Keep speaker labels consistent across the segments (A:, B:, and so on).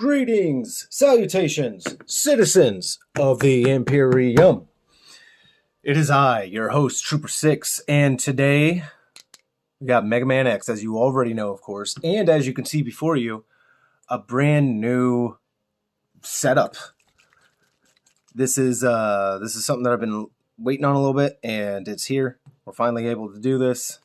A: Greetings, salutations, citizens of the Imperium. It is I, your host, Trooper 6, and today we got Mega Man X, as you already know, of course, and as you can see before you, a brand new setup. This is something that I've been waiting on a little bit, and it's here. We're finally able to do this.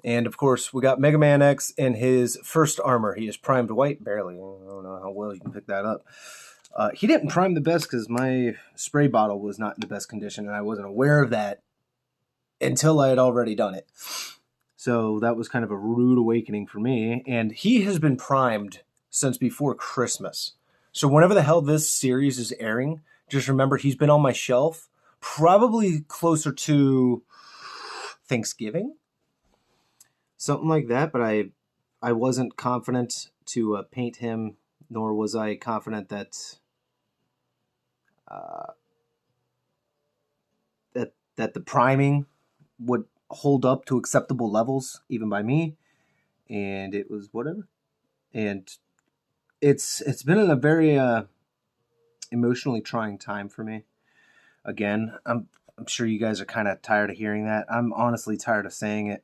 A: And of course, we got Mega Man X in his first armor. He is primed white, barely. I don't know how well you can pick that up. He didn't prime the best because my spray bottle was not in the best condition, and I wasn't aware of that until I had already done it. So that was kind of a rude awakening for me. And he has been primed since before Christmas. So whenever the hell this series is airing, just remember he's been on my shelf probably closer to Thanksgiving. Something like that, but I wasn't confident to paint him, nor was I confident that that the priming would hold up to acceptable levels, even by me. And it was whatever. And it's been a very emotionally trying time for me. Again, I'm sure you guys are kind of tired of hearing that. I'm honestly tired of saying it.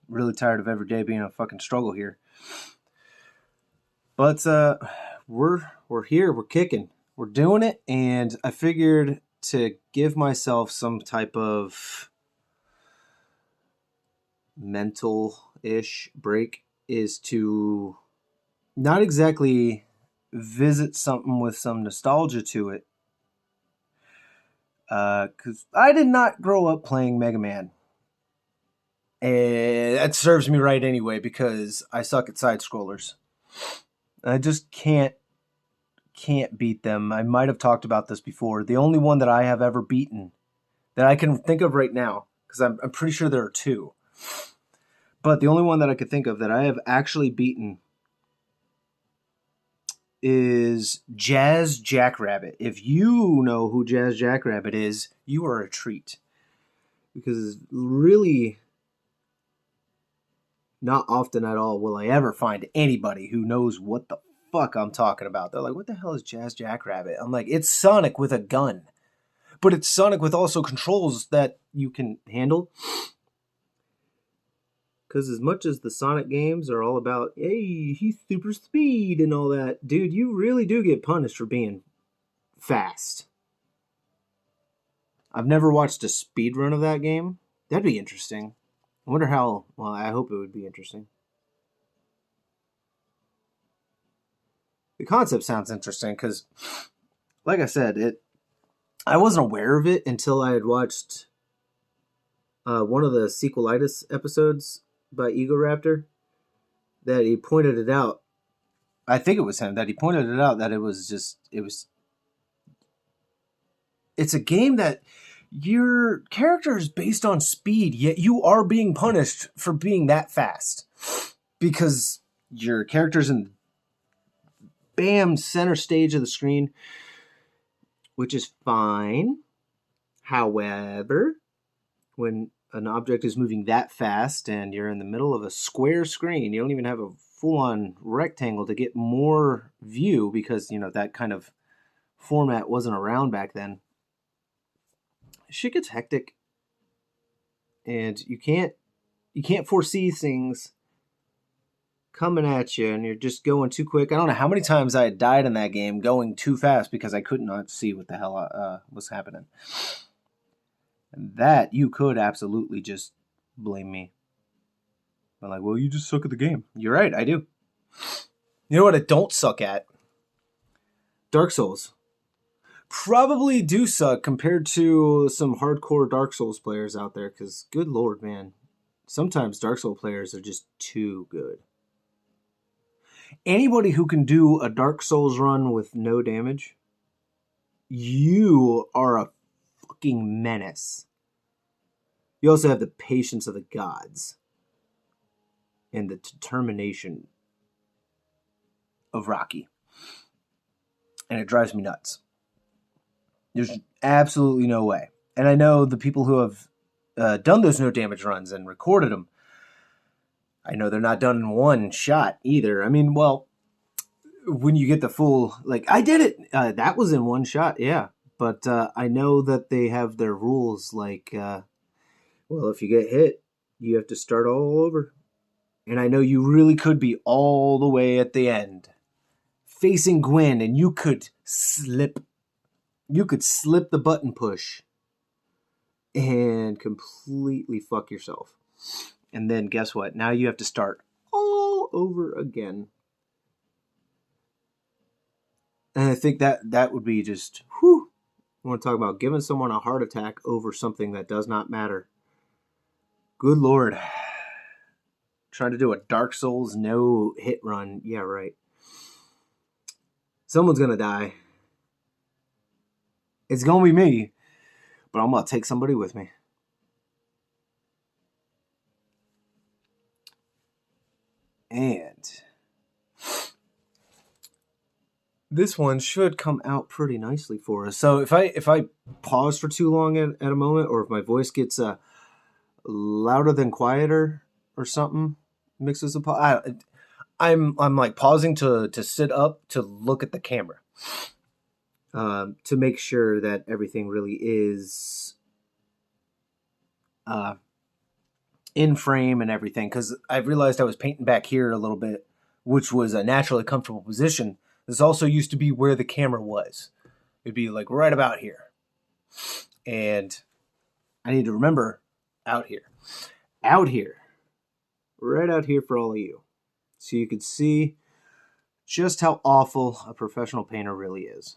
A: Really tired of every day being a fucking struggle here. But we're here, we're kicking, we're doing it, and I figured to give myself some type of mental-ish break is to not exactly visit something with some nostalgia to it. Because I did not grow up playing Mega Man. And that serves me right anyway, because I suck at side-scrollers. I just can't beat them. I might have talked about this before. The only one that I have ever beaten, that I can think of right now, because I'm pretty sure there are two. But the only one that I could think of that I have actually beaten is Jazz Jackrabbit. If you know who Jazz Jackrabbit is, you are a treat. Because it's really... not often at all will I ever find anybody who knows what the fuck I'm talking about. They're like, what the hell is Jazz Jackrabbit? I'm like, it's Sonic with a gun. But it's Sonic with also controls that you can handle. Because as much as the Sonic games are all about, hey, he's super speed and all that, dude, you really do get punished for being fast. I've never watched a speed run of that game. That'd be interesting. I wonder how, well, I hope it would be interesting. The concept sounds interesting because, like I said, I wasn't aware of it until I had watched one of the sequelitis episodes by Ego Raptor, that he pointed it out. I think it was him that he pointed it out, that it's a game that your character is based on speed, yet you are being punished for being that fast. Because your character's in the center stage of the screen, which is fine. However, when an object is moving that fast and you're in the middle of a square screen, you don't even have a full-on rectangle to get more view, because, you know, that kind of format wasn't around back then. Shit gets hectic, and you can't foresee things coming at you, and you're just going too quick. I don't know how many times I had died in that game going too fast because I could not see what the hell was happening. And that you could absolutely just blame me. I'm like, well, you just suck at the game. You're right, I do. You know what I don't suck at? Dark Souls. Probably do suck compared to some hardcore Dark Souls players out there, because good lord, man, sometimes Dark Souls players are just too good. Anybody who can do a Dark Souls run with no damage, you are a fucking menace. You also have the patience of the gods and the determination of Rocky, and it drives me nuts. There's absolutely no way. And I know the people who have done those no damage runs and recorded them, I know they're not done in one shot either. I mean, well, when you get the full, like, I did it. That was in one shot, yeah. But I know that they have their rules, like, well, if you get hit, you have to start all over. And I know you really could be all the way at the end, facing Gwen, and you could slip. You could slip the button push and completely fuck yourself. And then guess what? Now you have to start all over again. And I think that would be just, whew. I want to talk about giving someone a heart attack over something that does not matter. Good Lord. Trying to do a Dark Souls no hit run. Yeah, right. Someone's going to die. It's going to be me. But I'm going to take somebody with me. And this one should come out pretty nicely for us. So if I pause for too long at a moment, or if my voice gets louder than quieter or something, mixes up. I'm like pausing to sit up to look at the camera, to make sure that everything really is in frame and everything, because I realized I was painting back here a little bit, which was a naturally comfortable position. This also used to be where the camera was. It'd be like right about here. And I need to remember out here. Out here. Right out here for all of you. So you could see just how awful a professional painter really is.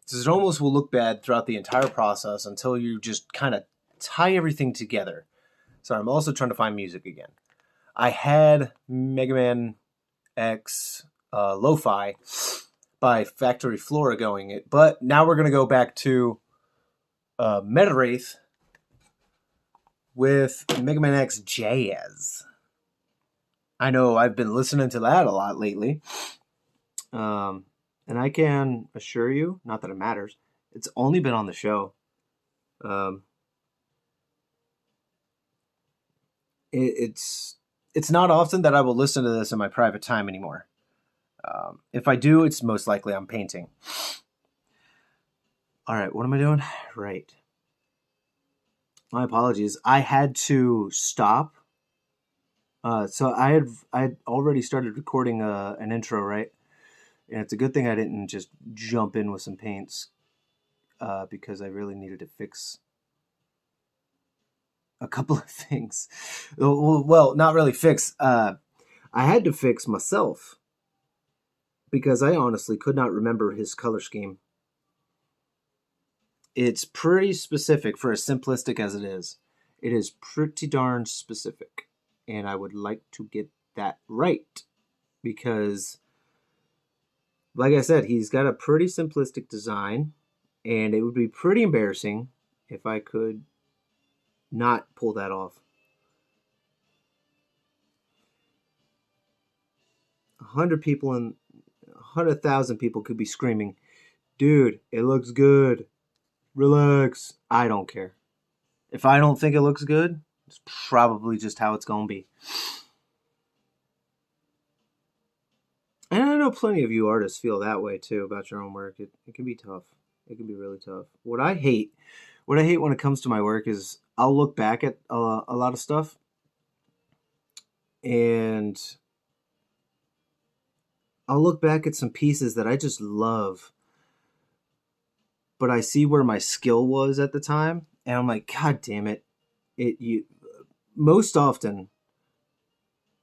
A: So it almost will look bad throughout the entire process until you just kind of tie everything together. So I'm also trying to find music again. I had Mega Man X Lo-Fi by Factory Flora going, but now we're going to go back to Metawraith with Mega Man X Jazz. I know I've been listening to that a lot lately. And I can assure you, not that it matters, it's only been on the show. It's not often that I will listen to this in my private time anymore. If I do, it's most likely I'm painting. All right, what am I doing? Right. My apologies. I had to stop. So I had already started recording an intro, right? And it's a good thing I didn't just jump in with some paints, because I really needed to fix a couple of things. Well, not really fix. I had to fix myself, because I honestly could not remember his color scheme. It's pretty specific for as simplistic as it is. It is pretty darn specific. And I would like to get that right, because, like I said, he's got a pretty simplistic design, and it would be pretty embarrassing if I could not pull that off. 100,000 people could be screaming, "Dude, it looks good. Relax." I don't care. If I don't think it looks good, it's probably just how it's going to be. And I know plenty of you artists feel that way too about your own work. It can be tough. It can be really tough. What I hate when it comes to my work is I'll look back at a lot of stuff, and I'll look back at some pieces that I just love, but I see where my skill was at the time, and I'm like, God damn it! Most often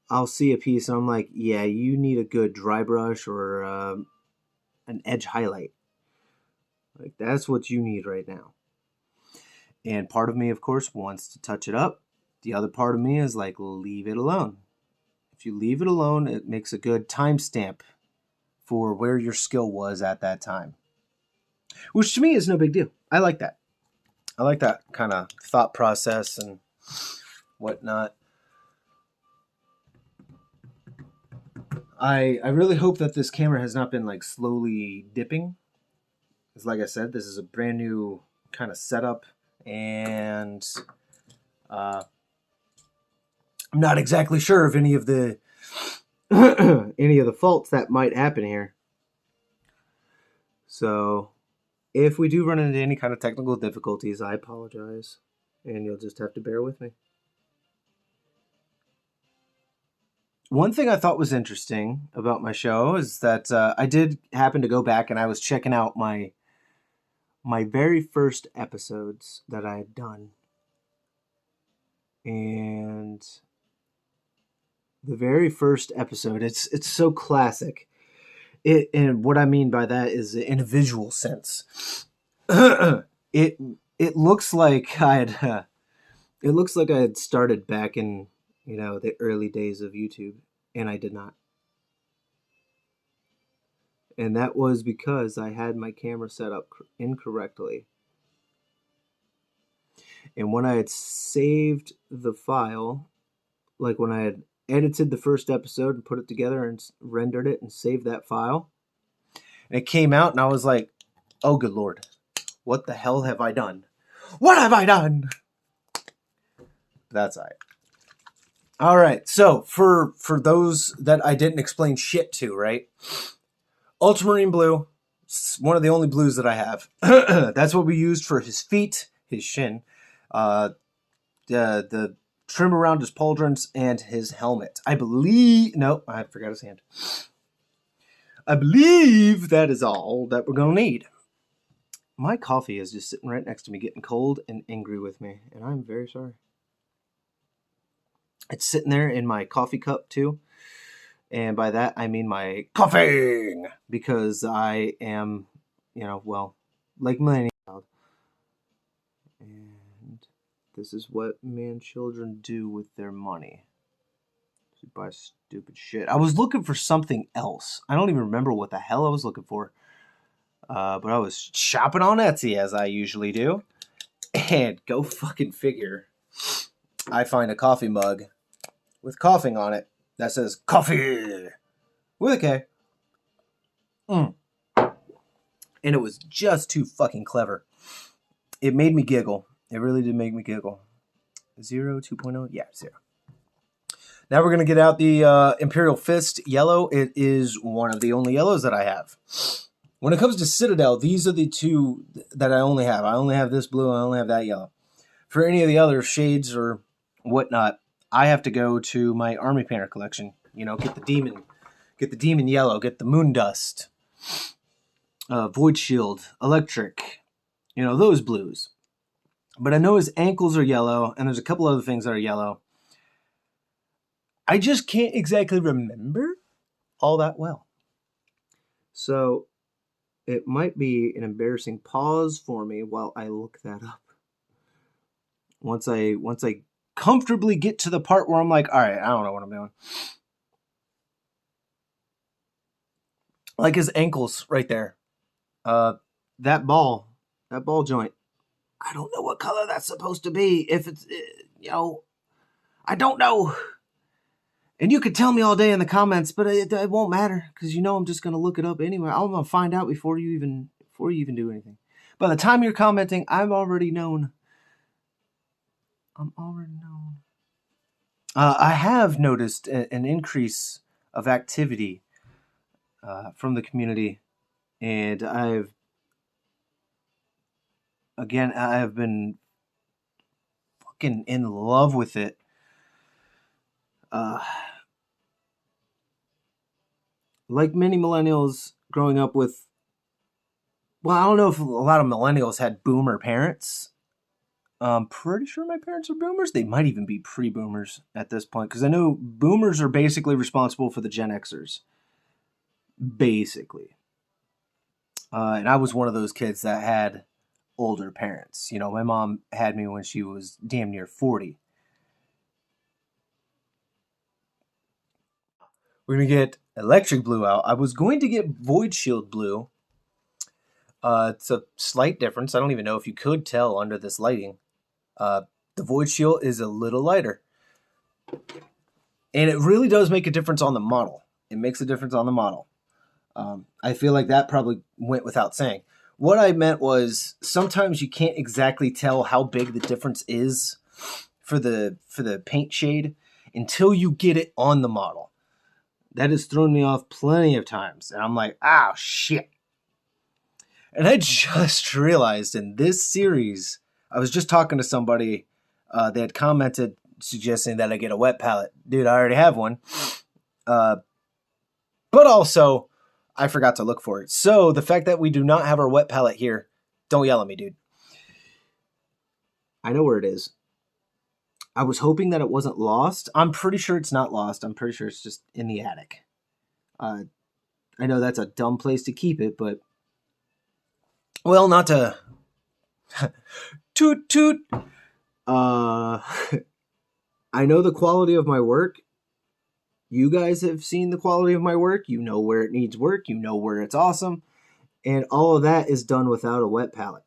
A: I'll see a piece and I'm like, yeah, you need a good dry brush or an edge highlight. Like, that's what you need right now. And part of me, of course, wants to touch it up. The other part of me is like, leave it alone. If you leave it alone, it makes a good timestamp for where your skill was at that time. Which to me is no big deal. I like that. I like that kind of thought process and whatnot. I really hope that this camera has not been like slowly dipping. Because like I said, this is a brand new kind of setup, and I'm not exactly sure if any of the any of the faults that might happen here. So if we do run into any kind of technical difficulties, I apologize, and you'll just have to bear with me. One thing I thought was interesting about my show is that I did happen to go back and I was checking out my very first episodes that I had done. And the very first episode, it's so classic. And what I mean by that is in a visual sense. it looks like I had started back in, the early days of YouTube, and I did not. And that was because I had my camera set up incorrectly. And when I had saved the file, like when I had edited the first episode and put it together and rendered it and saved that file, and it came out and I was like, oh good Lord, what the hell have I done? What have I done? That's all right. All right, so for those that I didn't explain shit to, right? Ultramarine blue, one of the only blues that I have. That's what we used for his feet, his shin, the trim around his pauldrons, and his helmet. I forgot his hand. I believe that is all that we're going to need. My coffee is just sitting right next to me, getting cold and angry with me, and I'm very sorry. It's sitting there in my coffee cup, too. And by that, I mean my coughing, because I am, like millennial. And this is what children do with their money. They buy stupid shit. I was looking for something else. I don't even remember what the hell I was looking for. But I was shopping on Etsy, as I usually do. And go fucking figure, I find a coffee mug with coughing on it that says coffee with a K. And it was just too fucking clever. It made me giggle. It really did make me giggle. 0, 2.0? Yeah, 0. Now we're going to get out the Imperial Fist yellow. It is one of the only yellows that I have. When it comes to Citadel, these are the two that I only have. I only have this blue. I only have that yellow. For any of the other shades or whatnot, I have to go to my Army Painter collection. Get the demon yellow, get the moon dust, void shield, electric, those blues. But I know his ankles are yellow, and there's a couple other things that are yellow. I just can't exactly remember all that well. So it might be an embarrassing pause for me while I look that up. Once I comfortably get to the part where I'm like, all right, I don't know what I'm doing. Like his ankles right there. That ball joint. I don't know what color that's supposed to be. If it's, I don't know. And you could tell me all day in the comments, but it won't matter because I'm just going to look it up anyway. I'm going to find out before you even do anything. By the time you're commenting, I'm already known. I have noticed an increase of activity from the community, and I have been fucking in love with it. Like many millennials growing up with, well, I don't know if a lot of millennials had boomer parents. I'm pretty sure my parents are boomers. They might even be pre-boomers at this point, because I know boomers are basically responsible for the Gen Xers. Basically. And I was one of those kids that had older parents. My mom had me when she was damn near 40. We're going to get electric blue out. I was going to get void shield blue. It's a slight difference. I don't even know if you could tell under this lighting. The void shield is a little lighter. And it really does make a difference on the model. It makes a difference on the model. I feel like that probably went without saying. What I meant was sometimes you can't exactly tell how big the difference is for the paint shade until you get it on the model. That has thrown me off plenty of times. And I'm like, oh, shit. And I just realized in this series, I was just talking to somebody, they had commented suggesting that I get a wet palette. Dude, I already have one. But also, I forgot to look for it. So the fact that we do not have our wet palette here, don't yell at me, dude. I know where it is. I was hoping that it wasn't lost. I'm pretty sure it's not lost. I'm pretty sure it's just in the attic. I know that's a dumb place to keep it, but... Well, not to... toot toot. I know the quality of my work. You guys have seen the quality of my work. You know where it needs work. You know where it's awesome. And all of that is done without a wet palette.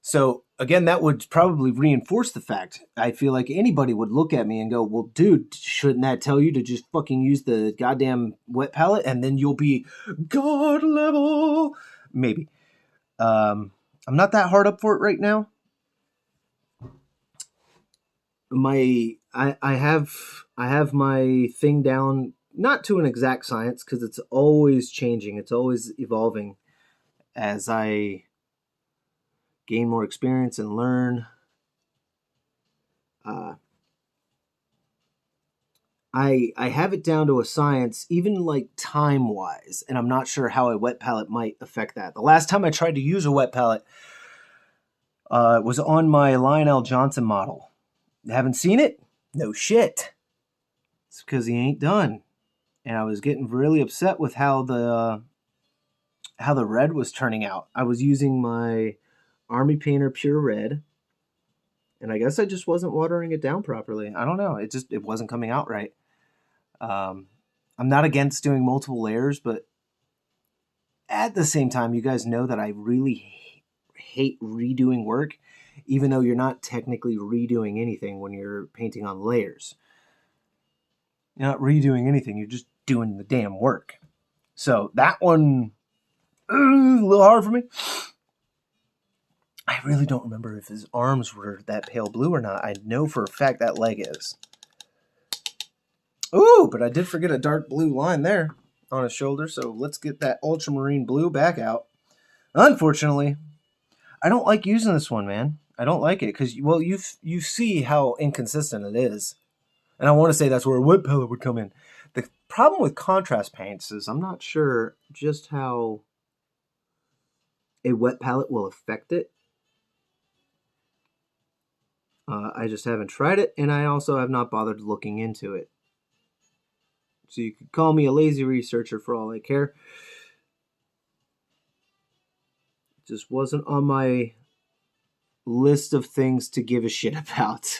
A: So, again, that would probably reinforce the fact. I feel like anybody would look at me and go, well, dude, shouldn't that tell you to just fucking use the goddamn wet palette and then you'll be God level? Maybe. I'm not that hard up for it right now. I have my thing down, not to an exact science, because it's always changing. It's always evolving as I gain more experience and learn. I have it down to a science, even like time-wise, and I'm not sure how a wet palette might affect that. The last time I tried to use a wet palette was on my Lionel Johnson model. Haven't seen it? No shit. It's because he ain't done. And I was getting really upset with how the red was turning out. I was using my Army Painter Pure Red, and I guess I just wasn't watering it down properly. I don't know. It wasn't coming out right. I'm not against doing multiple layers, but at the same time, you guys know that I really hate redoing work, even though you're not technically redoing anything when you're painting on layers. You're not redoing anything. You're just doing the damn work. So that one, a little hard for me. I really don't remember if his arms were that pale blue or not. I know for a fact that leg is. Ooh, but I did forget a dark blue line there on his shoulder, so let's get that ultramarine blue back out. Unfortunately, I don't like using this one, man. I don't like it because, well, you see how inconsistent it is. And I want to say that's where a wet palette would come in. The problem with contrast paints is I'm not sure just how a wet palette will affect it. I just haven't tried it, and I also have not bothered looking into it. So you could call me a lazy researcher for all I care. It just wasn't on my list of things to give a shit about.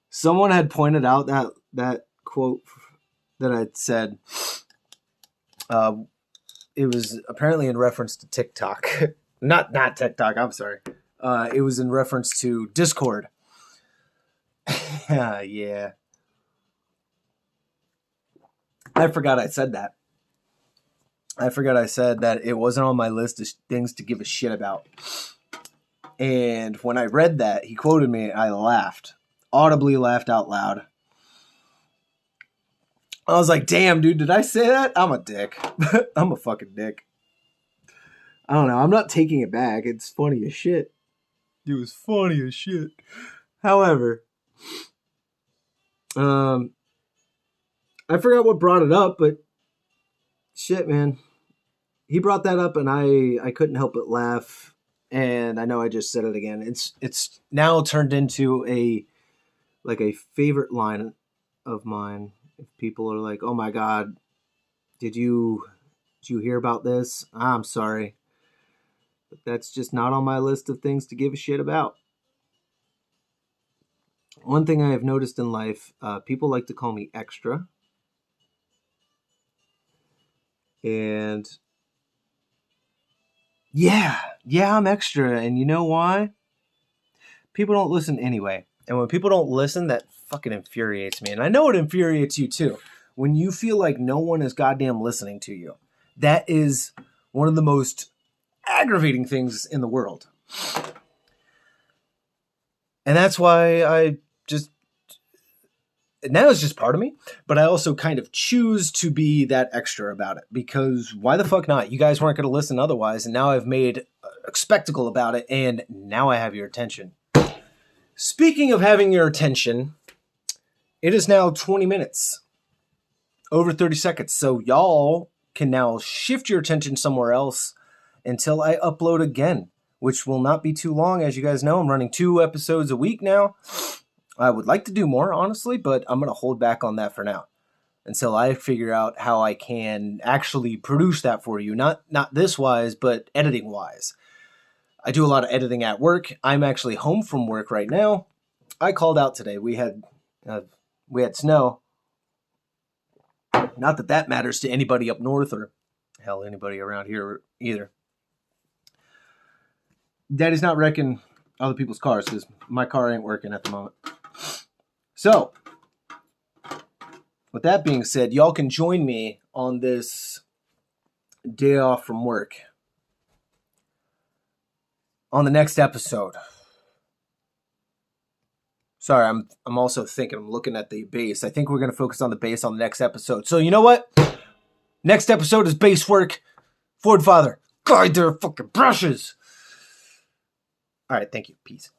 A: Someone had pointed out that quote that I'd said. It was apparently in reference to TikTok. not TikTok, I'm sorry. It was in reference to Discord. Yeah. I forgot I said that. I forgot I said that it wasn't on my list of things to give a shit about. And when I read that, he quoted me, I laughed. Audibly laughed out loud. I was like, damn, dude, did I say that? I'm a dick. I'm a fucking dick. I don't know. I'm not taking it back. It's funny as shit. It was funny as shit. However, I forgot what brought it up, but shit, man. He brought that up, and I couldn't help but laugh. And I know I just said it again. It's now turned into a favorite line of mine. If people are like, "Oh my God, did you hear about this?" I'm sorry, but that's just not on my list of things to give a shit about. One thing I have noticed in life, people like to call me extra. And yeah, I'm extra. And you know why? People don't listen anyway. And when people don't listen, that fucking infuriates me. And I know it infuriates you too. When you feel like no one is goddamn listening to you. That is one of the most aggravating things in the world. And that's why I just now it's just part of me, but I also kind of choose to be that extra about it, because why the fuck not? You guys weren't going to listen otherwise, and now I've made a spectacle about it, and now I have your attention. Speaking of having your attention, it is now 20 minutes, over 30 seconds, so y'all can now shift your attention somewhere else until I upload again, which will not be too long. As you guys know, I'm running 2 episodes a week now. I would like to do more, honestly, but I'm going to hold back on that for now until I figure out how I can actually produce that for you. Not this wise, but editing wise. I do a lot of editing at work. I'm actually home from work right now. I called out today. We had snow. Not that that matters to anybody up north or hell anybody around here either. Daddy's not wrecking other people's cars because my car ain't working at the moment. So, with that being said, y'all can join me on this day off from work on the next episode. Sorry, I'm also thinking, I'm looking at the base. I think we're going to focus on the base on the next episode. So, you know what? Next episode is base work. Ford Father, guide their fucking brushes. All right, thank you. Peace.